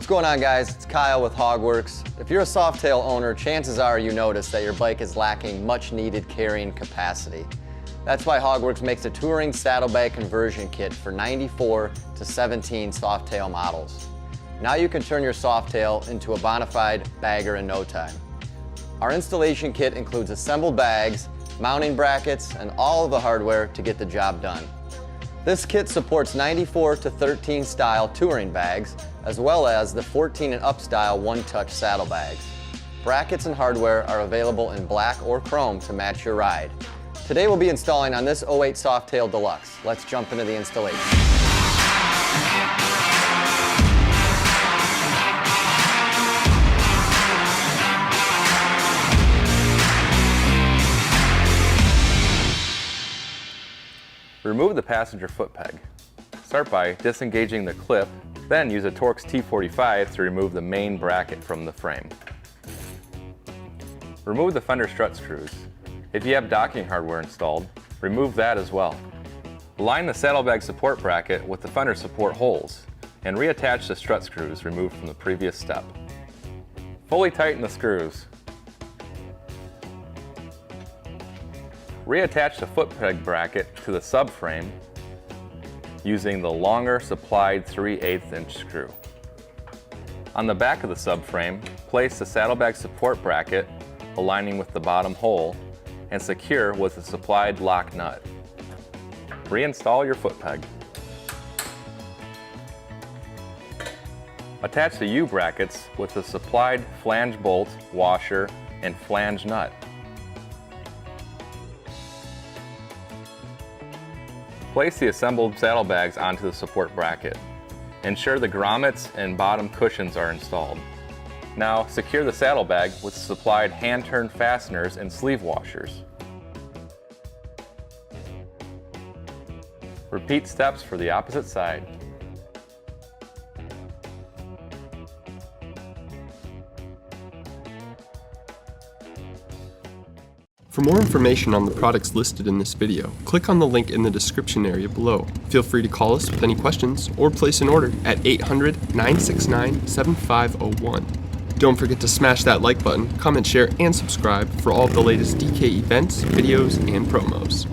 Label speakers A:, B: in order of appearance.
A: What's going on, guys? It's Kyle with HOGWORKZ. If you're a Softail owner, chances are you notice that your bike is lacking much needed carrying capacity. That's why HOGWORKZ makes a touring saddlebag conversion kit for 94 to 17 Softail models. Now you can turn your Softail into a bonafide bagger in no time. Our installation kit includes assembled bags, mounting brackets, and all of the hardware to get the job done. This kit supports 94 to 13 style touring bags, as well as the 14 and up style one-touch saddlebags. Brackets and hardware are available in black or chrome to match your ride. Today we'll be installing on this 08 Softail Deluxe. Let's jump into the installation.
B: Remove the passenger foot peg. Start by disengaging the clip, then use a Torx T45 to remove the main bracket from the frame. Remove the fender strut screws. If you have docking hardware installed, remove that as well. Align the saddlebag support bracket with the fender support holes and reattach the strut screws removed from the previous step. Fully tighten the screws. Reattach the foot peg bracket to the subframe using the longer supplied 3/8 inch screw. On the back of the subframe, place the saddlebag support bracket aligning with the bottom hole and secure with the supplied lock nut. Reinstall your foot peg. Attach the U-brackets with the supplied flange bolt, washer, and flange nut. Place the assembled saddlebags onto the support bracket. Ensure the grommets and bottom cushions are installed. Now secure the saddlebag with supplied hand-turned fasteners and sleeve washers. Repeat steps for the opposite side.
C: For more information on the products listed in this video, click on the link in the description area below. Feel free to call us with any questions or place an order at 800-969-7501. Don't forget to smash that like button, comment, share, and subscribe for all of the latest DK events, videos, and promos.